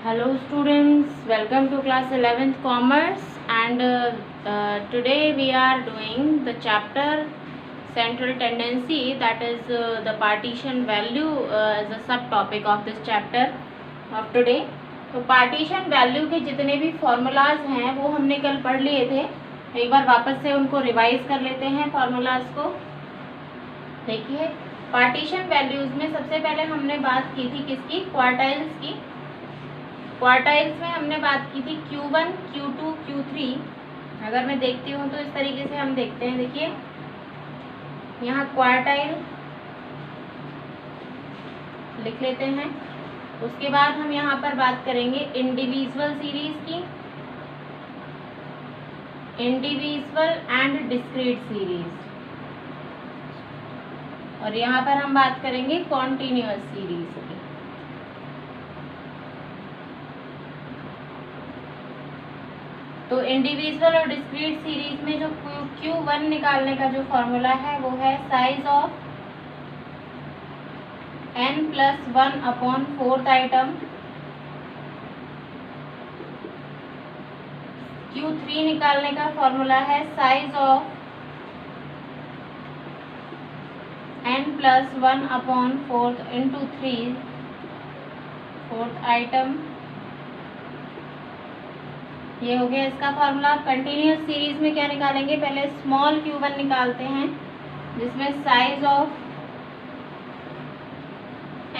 Hello students, welcome to class 11th commerce and today we are doing the chapter central tendency, that is the partition value as a subtopic of this chapter of today. तो partition value के जितने भी formulas हैं वो हमने कल पढ़ लिए थे, एक बार वापस से उनको रिवाइज कर लेते हैं फॉर्मूलाज को। देखिए पार्टीशन वैल्यूज में सबसे पहले हमने बात की थी किसकी, क्वार्टाइल्स की। क्वार्टाइल्स में हमने बात की थी Q1, Q2, Q3। अगर मैं देखती हूँ तो इस तरीके से हम देखते हैं। देखिए यहाँ क्वार्टाइल लिख लेते हैं। उसके बाद हम यहाँ पर बात करेंगे इंडिविजुअल सीरीज की, इंडिविजुअल एंड डिस्क्रीट सीरीज, और यहाँ पर हम बात करेंगे कॉन्टिन्यूअस सीरीज की। तो इंडिविजुअल और डिस्क्रीट सीरीज में जो Q1 निकालने का जो फॉर्मूला है वो है size of n+1/4 item. Q3 निकालने का फॉर्मूला है size of n+1/4 × 3 4th item. ये हो गया इसका फॉर्मूला। कंटिन्यूअस सीरीज में क्या निकालेंगे, पहले स्मॉल Q1 निकालते हैं जिसमें size of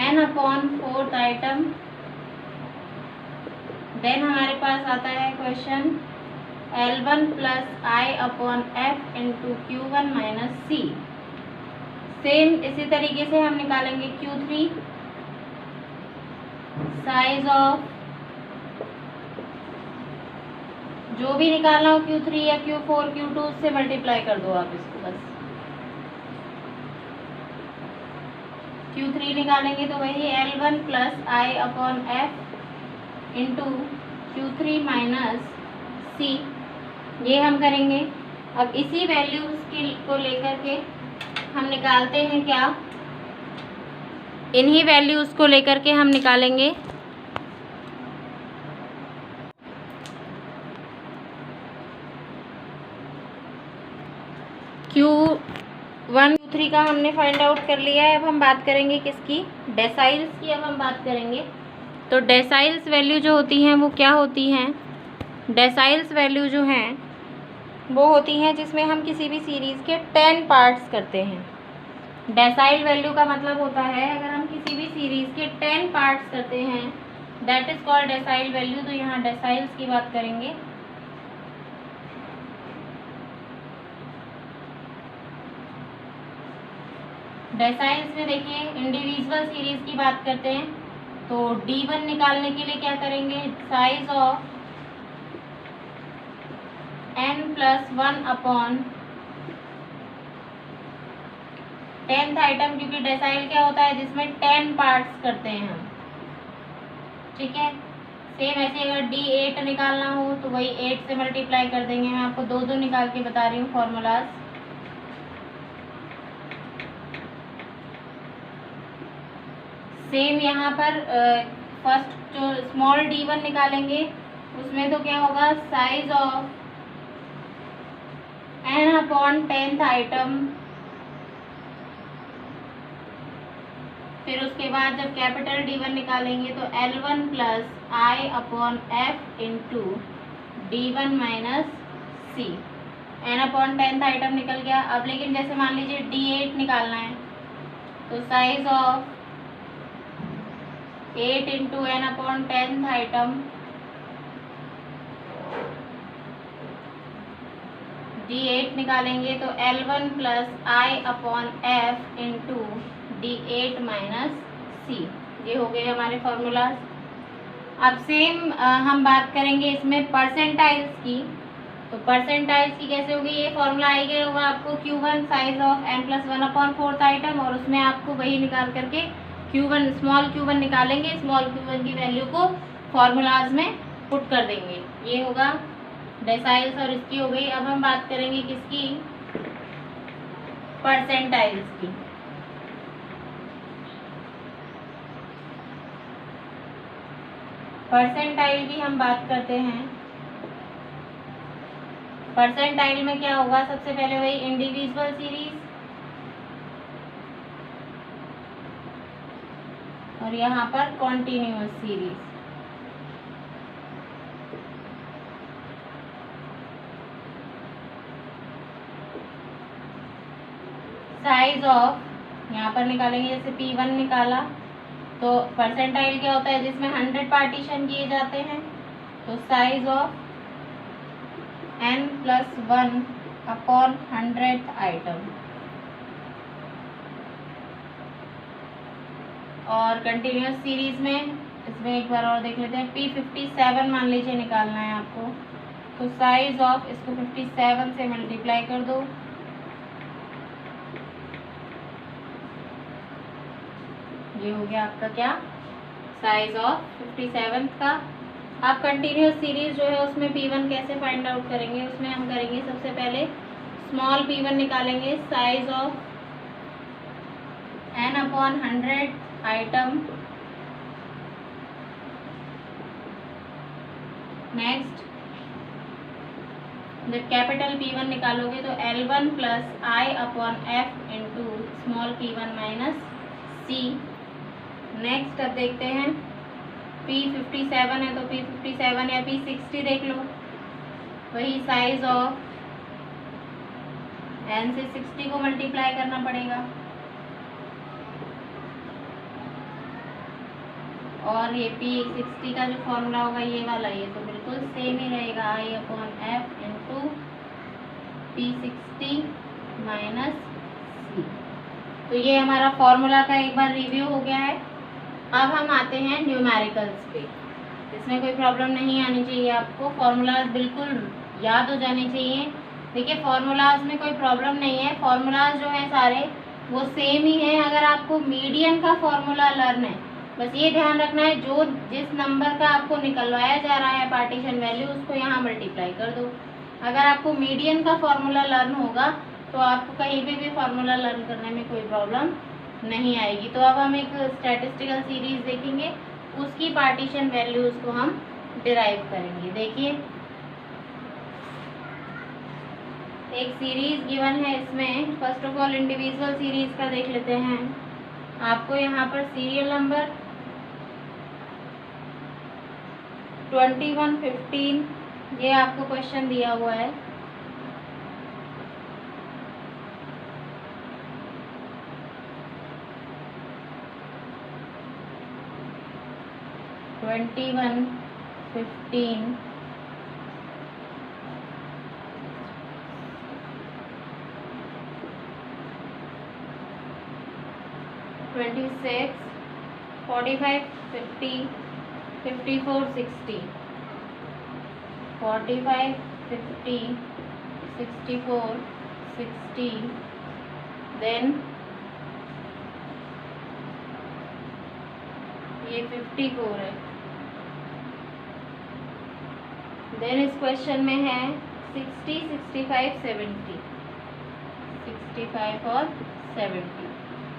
n/4 item. Then हमारे पास आता है question L1 + I/f × Q1 - C। Same इसी तरीके से हम निकालेंगे Q3, साइज ऑफ, जो भी निकालना हो Q3 या Q4, Q2 से मल्टीप्लाई कर दो आप इसको बस। Q3 निकालेंगे तो वही L1 + I/f × Q3 - C, ये हम करेंगे। अब इसी वैल्यूज को लेकर के हम निकालते हैं क्या, इन्हीं वैल्यूज को लेकर के हम निकालेंगे Q1, Q3 का हमने फाइंड आउट कर लिया है। अब हम बात करेंगे किसकी, डेसाइल्स की। अब हम बात करेंगे तो डेसाइल्स वैल्यू जो होती हैं वो क्या होती हैं, डेसाइल्स वैल्यू जो हैं वो होती हैं जिसमें हम किसी भी सीरीज़ के 10 पार्ट्स करते हैं। डेसाइल वैल्यू का मतलब होता है अगर हम किसी भी सीरीज़ के 10 पार्ट्स करते हैं, that is called decyl value. तो यहाँ डेसाइल्स की बात करेंगे। डेसाइल्स में देखिए इंडिविजुअल सीरीज की बात करते हैं तो D1 निकालने के लिए क्या करेंगे, साइज ऑफ n+1/10th आइटम, क्योंकि डेसाइल क्या होता है जिसमें 10 पार्ट्स करते हैं हम, ठीक है। सेम ऐसे अगर D8 निकालना हो तो वही 8 से मल्टीप्लाई कर देंगे। मैं आपको दो दो निकाल के बता रही हूँ फॉर्मूलाज। सेम यहाँ पर फर्स्ट जो स्मॉल D1 निकालेंगे उसमें तो क्या होगा, साइज ऑफ n/10th आइटम। फिर उसके बाद जब कैपिटल D1 निकालेंगे तो L1 + I/f × D1 - C। n/10th item निकल गया। अब लेकिन जैसे मान लीजिए D8 निकालना है तो size of 8 × n/10th item, D8 निकालेंगे तो L1 + I/f × D8 - C। ये हो गए हमारे फॉर्मूलाज। अब सेम हम बात करेंगे इसमें परसेंटाइल्स की। तो परसेंटाइल्स की कैसे होगी, ये फॉर्मूला आई गया होगा आपको Q1 size of n+1/4 item, और उसमें आपको वही निकाल करके Q1 स्मॉल Q1 निकालेंगे, स्मॉल Q1 की वैल्यू को फॉर्मूलाज में पुट कर देंगे। ये होगा डेसाइल्स और इसकी हो गई। अब हम बात करेंगे किसकी, परसेंटाइल्स की। परसेंटाइल की हम बात करते हैं। परसेंटाइल में क्या होगा, सबसे पहले वही इंडिविजुअल सीरीज और यहाँ पर कॉन्टिन्यूअस सीरीज। साइज ऑफ यहाँ पर निकालेंगे, जैसे P1 निकाला तो परसेंटाइल क्या होता है, जिसमें 100 पार्टीशन किए जाते हैं, तो size of n+1 upon 100th item. और कंटिन्यूअस सीरीज में इसमें एक बार और देख लेते हैं, P57 मान लीजिए निकालना है आपको, तो साइज ऑफ इसको 57 से मल्टीप्लाई कर दो, ये हो गया आपका क्या, साइज ऑफ 57 का। आप कंटिन्यूअस सीरीज जो है उसमें P1 कैसे फाइंड आउट करेंगे, उसमें हम करेंगे सबसे पहले स्मॉल P1 निकालेंगे, size of n/100 item. Next जब कैपिटल P1 निकालोगे तो L1 + I/F into small P1 minus C। Next अब देखते हैं P57 है तो P57 या P60 देख लो, वही साइज ऑफ n से 60 को मल्टीप्लाई करना पड़ेगा, और ये P60 का जो फॉर्मूला होगा ये वाला, ये तो बिल्कुल सेम ही रहेगा, I/F into P60 minus C। तो ये हमारा फॉर्मूला का एक बार रिव्यू हो गया है। अब हम आते हैं न्यूमेरिकल्स पे। इसमें कोई प्रॉब्लम नहीं आनी चाहिए आपको, फार्मूलाज बिल्कुल याद हो जाने चाहिए। देखिए फार्मूलाज में कोई प्रॉब्लम नहीं है, फार्मूलाज जो हैं सारे वो सेम ही हैं। अगर आपको मीडियन का फार्मूला लर्न है, बस ये ध्यान रखना है जो जिस नंबर का आपको निकलवाया जा रहा है पार्टीशन वैल्यू, उसको यहाँ मल्टीप्लाई कर दो। अगर आपको मीडियन का फार्मूला लर्न होगा तो आपको कहीं पे भी फार्मूला लर्न करने में कोई प्रॉब्लम नहीं आएगी। तो अब हम एक स्टैटिस्टिकल सीरीज देखेंगे, उसकी पार्टीशन वैल्यूज को हम डिराइव करेंगे। देखिए एक सीरीज गिवन है, इसमें first of all individual series का देख लेते हैं। आपको यहाँ पर सीरियल नंबर 2115 ये आपको क्वेश्चन दिया हुआ है। (2115) 26, 45, 50, 54, 60, 45, 50, 64, 60, देन ये 54 है। देन इस क्वेश्चन में है 60, 65, 70, 65 और 70।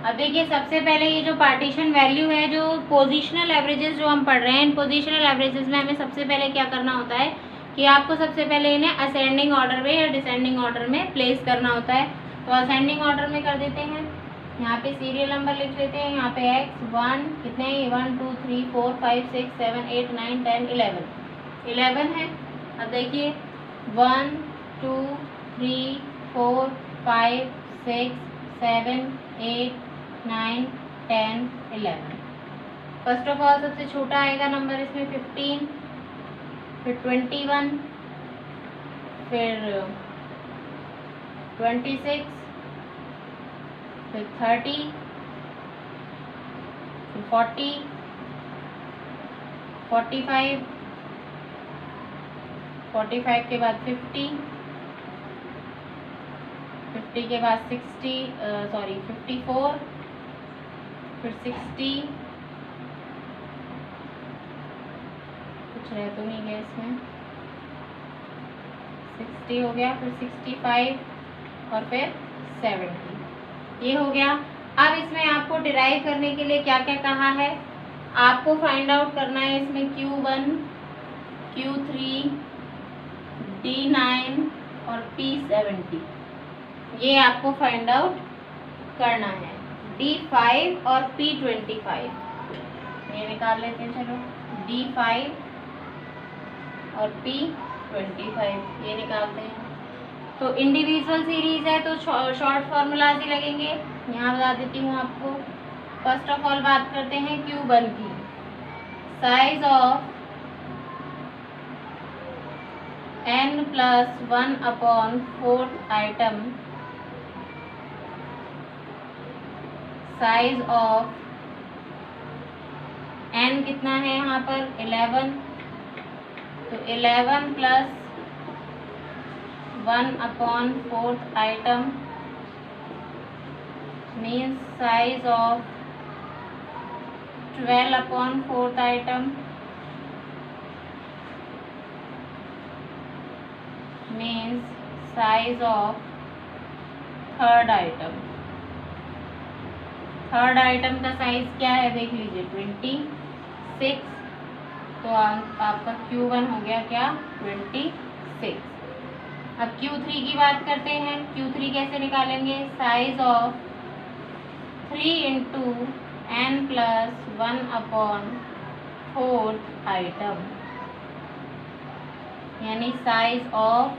अब देखिए सबसे पहले ये जो पार्टीशन वैल्यू है, जो पोजीशनल एवरेजेस जो हम पढ़ रहे हैं, इन पोजीशनल एवरेजेस में हमें सबसे पहले क्या करना होता है कि आपको सबसे पहले इन्हें असेंडिंग ऑर्डर में या डिसेंडिंग ऑर्डर में प्लेस करना होता है। तो असेंडिंग ऑर्डर में कर देते हैं, यहाँ पे सीरियल नंबर लिख लेते हैं। यहाँ पे x1 कितने हैं, 1 2 3 4 5 6 7 8 9 10 11 है। अब देखिए 1 2 3 4 5 6 7 8 9 10 11। फर्स्ट ऑफ ऑल सबसे छोटा आएगा नंबर इसमें 15, फिर 21, फिर 26, फिर 30, फिर 40, 45, 45 के बाद 50, 50 के बाद 54, फिर 60, कुछ रह तो नहीं गया इसमें, 60 हो गया, फिर 65 और फिर 70, ये हो गया। अब इसमें आपको डिराइव करने के लिए क्या क्या कहा है, आपको फाइंड आउट करना है इसमें Q1, Q3, D9 और P70, ये आपको फाइंड आउट करना है। D5 और P25 ये निकाल लेते हैं, चलो D5 और P25 ये निकालते हैं। तो इंडिविजुअल सीरीज है तो शॉर्ट फॉर्मूलाज ही लगेंगे, यहाँ बता देती हूँ आपको। फर्स्ट ऑफ ऑल बात करते हैं Q1 की। Size of n+1/4 item, size of n कितना है यहाँ पर 11, तो 11 + 1/4 item means size of 12/4 item means size of third item. Third item का साइज क्या है देख लीजिए 26, तो आपका Q1 हो गया क्या 26। अब Q3 की बात करते हैं। Q3 कैसे निकालेंगे? साइज ऑफ 3 × n+1/4 आइटम, यानी size of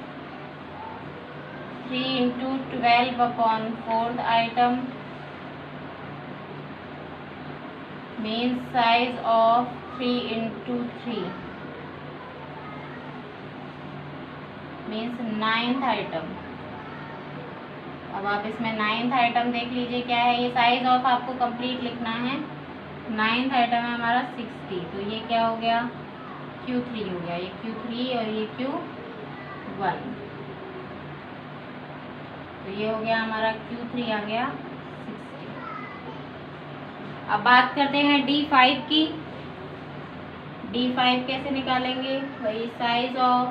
3 × 12/4 item means size of 3 × 3 means 9th item. अब आप इसमें 9th आइटम देख लीजिए क्या है, ये साइज ऑफ आपको कंप्लीट लिखना है। 9th आइटम है हमारा 60, तो ये क्या हो गया Q3 हो गया, ये Q3 और ये Q1, तो ये हो गया हमारा Q3 आ गया 60। अब बात करते हैं D5 की। D5 कैसे निकालेंगे? वही size of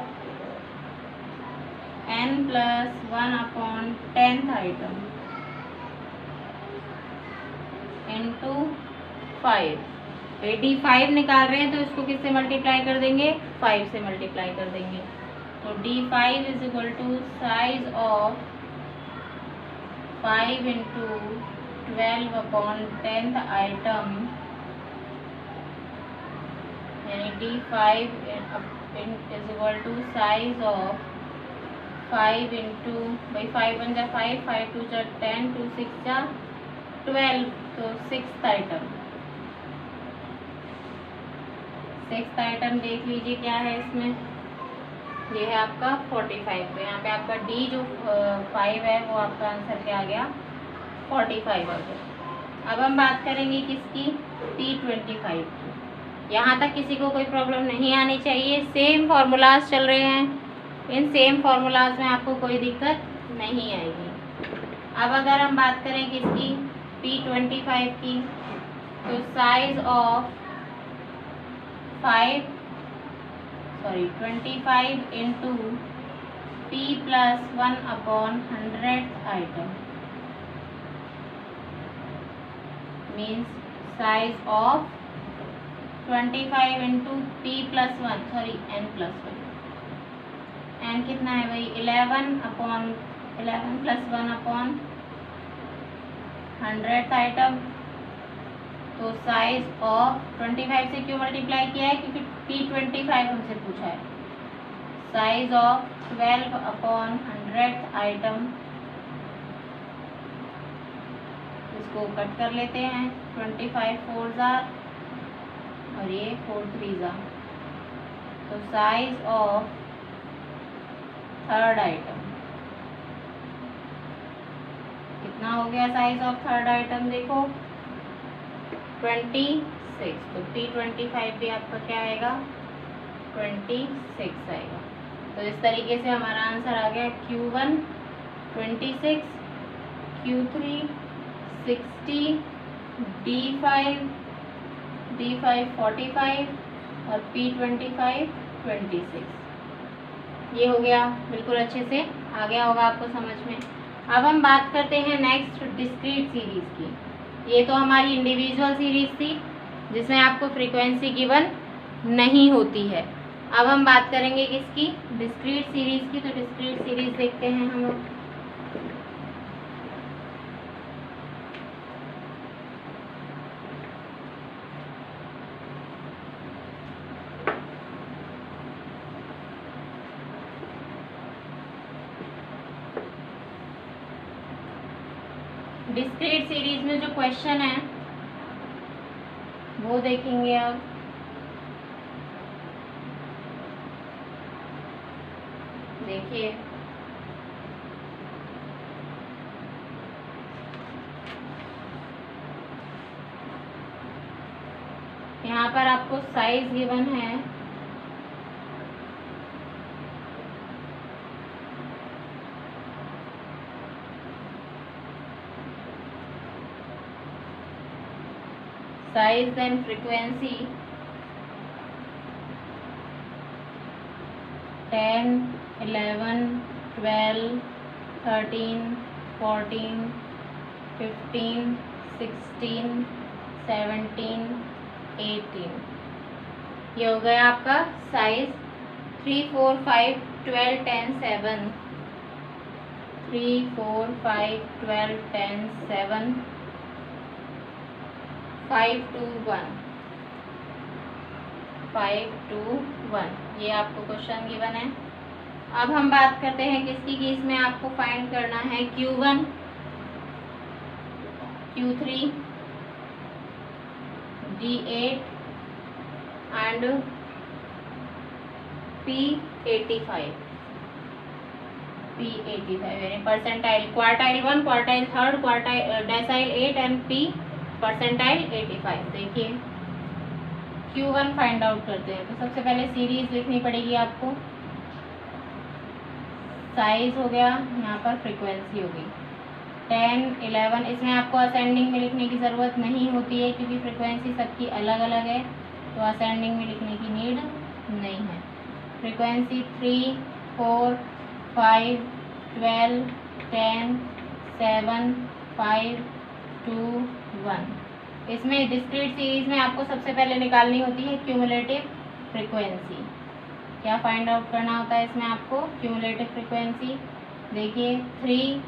n+1/10 item into 5। तो D5 निकाल रहे हैं तो इसको किससे मल्टीप्लाई कर देंगे? 5 से मल्टीप्लाई कर देंगे। तो D5 = साइज ऑफ 5 × 12/10 आइटम, यानी D5 = साइज ऑफ 5 × भाई 5 × 1 = 5, 5 × 2 = 10, 2 × 6 = 12, तो 6th आइटम। 6th आइटम देख लीजिए क्या है इसमें, ये है आपका 45। तो यहाँ पे आपका D जो 5 है वो आपका आंसर क्या आ गया 45 आ गया। अब हम बात करेंगे किसकी? P25 की। यहाँ तक किसी को कोई प्रॉब्लम नहीं आनी चाहिए, सेम फार्मूलाज चल रहे हैं, इन सेम फार्मूलाज में आपको कोई दिक्कत नहीं आएगी। अब अगर हम बात करें किसकी? P25 की, तो size of 25 × P+1/100 item means size of 25 × P+1 n+1। n कितना है भाई 11 + 1/100 आइटम। तो साइज ऑफ 25 से क्यों मल्टीप्लाई किया है? क्योंकि P25 हमसे पूछा है। साइज ऑफ 12/100 आइटम, इसको कट कर लेते हैं। 25 4s और ये 4 3s, तो साइज ऑफ थर्ड आइटम कितना हो गया? साइज ऑफ थर्ड आइटम देखो 26, तो P25 भी आपका क्या आएगा 26 आएगा। तो इस तरीके से हमारा आंसर आ गया Q1 26, Q3 60, D5 45 और P25 26। ये हो गया, बिल्कुल अच्छे से आ गया होगा आपको समझ में। अब हम बात करते हैं नेक्स्ट डिस्क्रीट सीरीज की। ये तो हमारी इंडिविजुअल सीरीज थी। जिसमें आपको फ्रीक्वेंसी गिवन नहीं होती है। अब हम बात करेंगे किसकी, डिस्क्रीट सीरीज की। तो डिस्क्रीट सीरीज देखते हैं हम लोग। डिस्क्रीट सीरीज में जो क्वेश्चन है वो देखेंगे अब। देखिए, यहाँ पर आपको साइज गिवन है, size and frequency 10, 11, 12, 13, 14, 15, 16, 17, 18। ये हो गया आपका साइज। 3, 4, 5, 12, 10, 7, 3, 4, 5, 12, 10, 7, 5, 2, 1, 5, 2, 1। ये आपको क्वेश्चन गिवन है। अब हम बात करते हैं किसकी की, इसमें आपको फाइंड करना है Q1, Q3, D8 and P85। यानी percentile, quartile 1, quartile 3, quartile decyl 8 and P percentile 85। देखिए, Q1 फाइंड आउट करते हैं। तो सबसे पहले सीरीज लिखनी पड़ेगी आपको। साइज हो गया, यहाँ पर फ्रीक्वेंसी होगी 10, 11। इसमें आपको असेंडिंग में लिखने की ज़रूरत नहीं होती है क्योंकि फ्रीक्वेंसी सबकी अलग अलग है, तो असेंडिंग में लिखने की नीड नहीं है। फ्रीक्वेंसी 3, 4, 5, 12, 10, 7, 5, 2, 1। इसमें डिस्क्रीट सीरीज में आपको सबसे पहले निकालनी होती है क्यूमुलेटिव फ्रीक्वेंसी। क्या फाइंड आउट करना होता है इसमें आपको, क्यूमुलेटिव फ्रीक्वेंसी। देखिए, 3,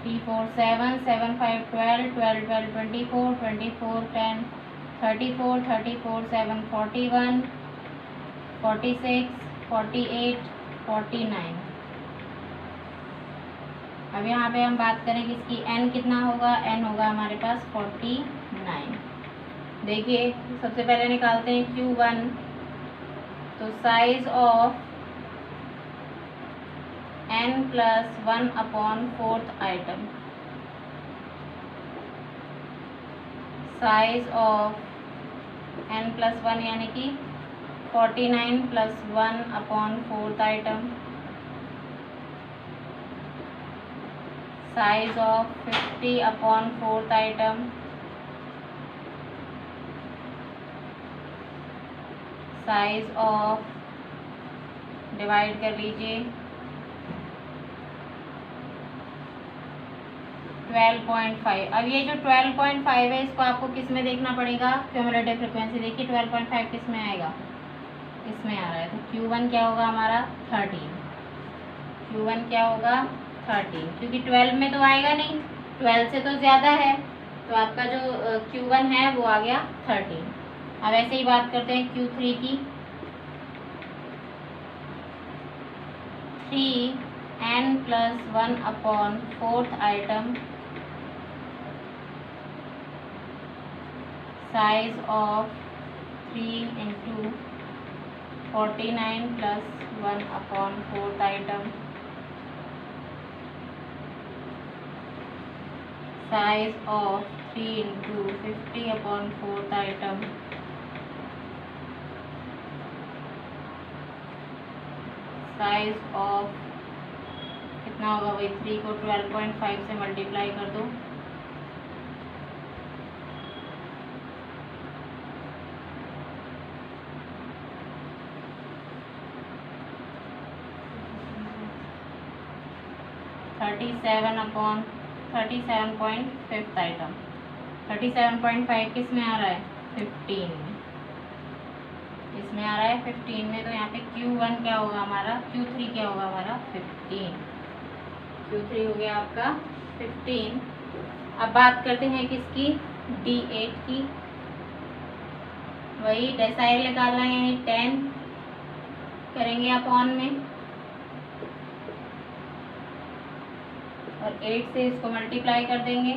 3, 4, 7, 7, 5, 12, 12, 12, 24, 24, 10, 34, 34, 7, 41, 46, 48, 49। अब यहाँ पे हम बात करें कि इसकी n कितना होगा, n होगा हमारे पास 49। देखिए, सबसे पहले निकालते हैं Q1। तो size of n+1/4 item, size of n+1 यानी कि 49 + 1/4 item, size of 50/4 item, size of, divide कर लीजिए, 12.5। अब ये जो 12.5 है इसको आपको किस में देखना पड़ेगा, क्यूमुलेटिव फ्रीक्वेंसी। देखिए 12.5 किस में आएगा, इसमें आ रहा है। तो Q1 क्या होगा हमारा 13। Q1 क्या होगा 13, क्योंकि 12 में तो आएगा नहीं, 12 से तो ज़्यादा है, तो आपका जो Q1 है वो आ गया 13। अब ऐसे ही बात करते हैं Q3 की। 3n+1/4 item, size of 3 × 49 + 1/4 item, size of 3 × 50/4 item, size of कितना होगा भाई, 3 को 12.5 से मल्टीप्लाई कर दो, (37.5 आइटम। 37.5 किस में आ रहा है, 15 में, इसमें आ रहा है 15 में, तो यहाँ पे Q1 क्या होगा हमारा, Q3 क्या होगा हमारा 15, Q3 हो गया आपका 15। अब बात करते हैं किसकी, D8 की, वही डेसाइल निकालना है, यानी 10 करेंगे अपॉन में, और 8 से इसको मल्टीप्लाई कर देंगे,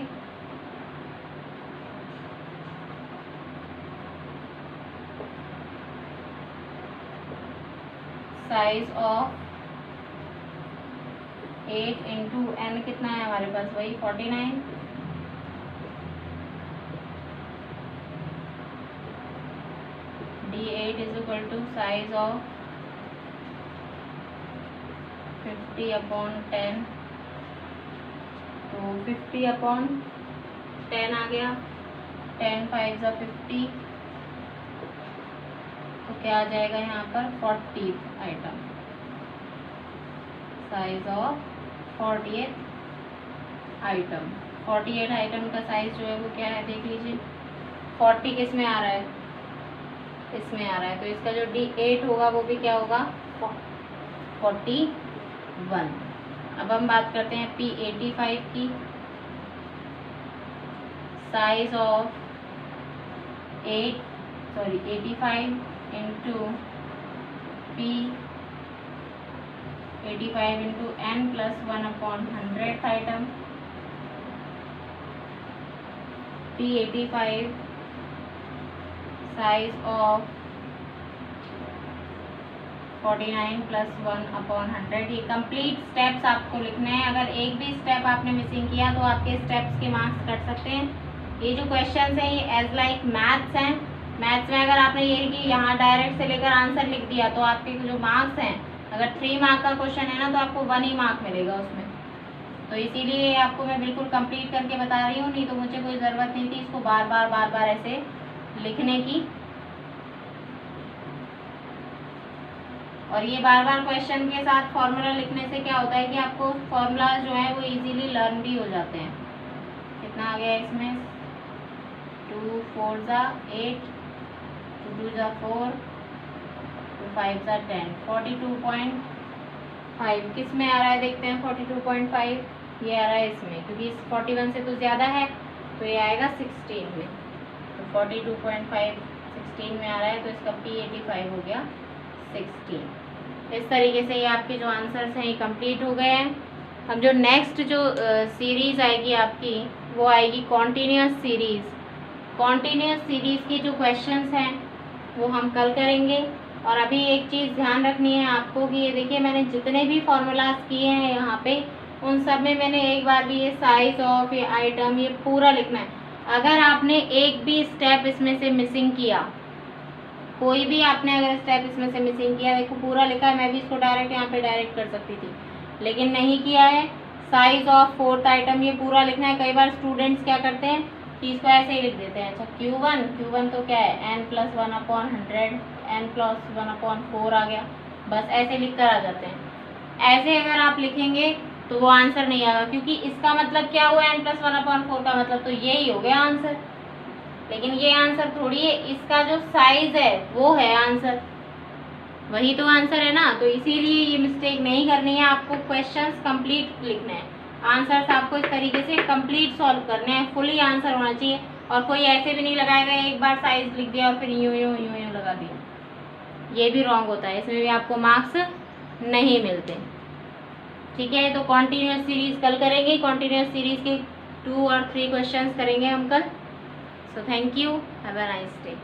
साइज ऑफ 8 इंटू n कितना है हमारे पास, वही 49, D8 is equal to size of 50 upon 10, तो 50 अपॉन 10 आ गया, 10 5 ज़ा 50, तो क्या आ जाएगा यहाँ पर 40 item, size of 48 item. 48 item का साइज जो है वो क्या है देख लीजिए, 40 किस में आ रहा है, इसमें आ रहा है, तो इसका जो D8 होगा वो भी क्या होगा 41। अब हम बात करते हैं P85 की, size of 85 into P85 into n plus 1 upon 100 item, P85 size of 49 plus 1 upon 100। ये कंप्लीट स्टेप्स आपको लिखने हैं, अगर एक भी स्टेप आपने मिसिंग किया तो आपके स्टेप्स के मार्क्स कट सकते हैं। ये जो क्वेश्चंस हैं ये एज लाइक मैथ्स हैं, मैथ्स में अगर आपने ये कि यहाँ डायरेक्ट से लेकर आंसर लिख दिया तो आपके जो मार्क्स हैं, अगर 3 मार्क का क्वेश्चन है ना तो आपको 1 ही मार्क मिलेगा उसमें, तो इसीलिए आपको मैं बिल्कुल कंप्लीट करके बता रही हूँ, नहीं तो मुझे कोई ज़रूरत नहीं थी इसको बार बार ऐसे लिखने की। और ये बार बार क्वेश्चन के साथ फॉर्मूला लिखने से क्या होता है कि आपको फॉर्मूला जो है वो इजीली लर्न भी हो जाते हैं। कितना आ गया इसमें, 2 4 ज़ा 8, 2 2 ज़ा 4, 2 5 ज़ा 10, 42.5 किस में आ रहा है देखते हैं। 42.5 ये आ रहा है इसमें, क्योंकि इस 41 से तो ज़्यादा है तो ये आएगा 16 में, तो 42.5 16 में आ रहा है, तो इसका P85 हो गया 16। इस तरीके से ये आपके जो आंसर्स हैं ये कंप्लीट हो गए हैं। अब जो नेक्स्ट जो सीरीज़ आएगी आपकी वो आएगी कॉन्टीन्यूअस सीरीज़। कॉन्टीन्यूअस सीरीज़ की जो क्वेश्चंस हैं वो हम कल करेंगे। और अभी एक चीज़ ध्यान रखनी है आपको कि ये देखिए मैंने जितने भी फॉर्मूलाज किए हैं यहाँ पे उन सब में मैंने एक बार भी ये साइज ऑफ ये आइटम ये पूरा लिखना है। अगर आपने एक भी स्टेप इसमें से मिसिंग किया, कोई भी आपने अगर स्टेप इसमें से मिसिंग किया, देखो पूरा लिखा है, मैं भी इसको डायरेक्ट यहाँ पे डायरेक्ट कर सकती थी लेकिन नहीं किया है। साइज ऑफ 4th आइटम ये पूरा लिखना है। कई बार स्टूडेंट्स क्या करते हैं कि इसको ऐसे ही लिख देते हैं। अच्छा Q1 तो क्या है n plus 1 upon 100, n plus 1 upon 4 आ गया, बस ऐसे लिख कर आ जाते हैं। ऐसे अगर आप लिखेंगे तो वो आंसर नहीं आएगा, क्योंकि इसका मतलब क्या हुआ n प्लस 1 अपॉन 4 का मतलब तो यही हो गया आंसर, लेकिन ये आंसर थोड़ी है, इसका जो साइज है वो है आंसर, वही तो आंसर है ना। तो इसीलिए ये मिस्टेक नहीं करनी है, आपको क्वेश्चंस कंप्लीट लिखने हैं, आंसर्स आपको इस तरीके से कंप्लीट सॉल्व करने हैं, फुली आंसर होना चाहिए। और कोई ऐसे भी नहीं लगाएगा एक बार साइज लिख दिया और फिर यूं लगा दिया, ये भी रॉन्ग होता है, इसमें भी आपको मार्क्स नहीं मिलते। ठीक है, तो कॉन्टीन्यूअस सीरीज कल करेंगे, कॉन्टीन्यूअस सीरीज के 2 और 3 क्वेश्चंस करेंगे हम कल। So thank you. Have a nice day.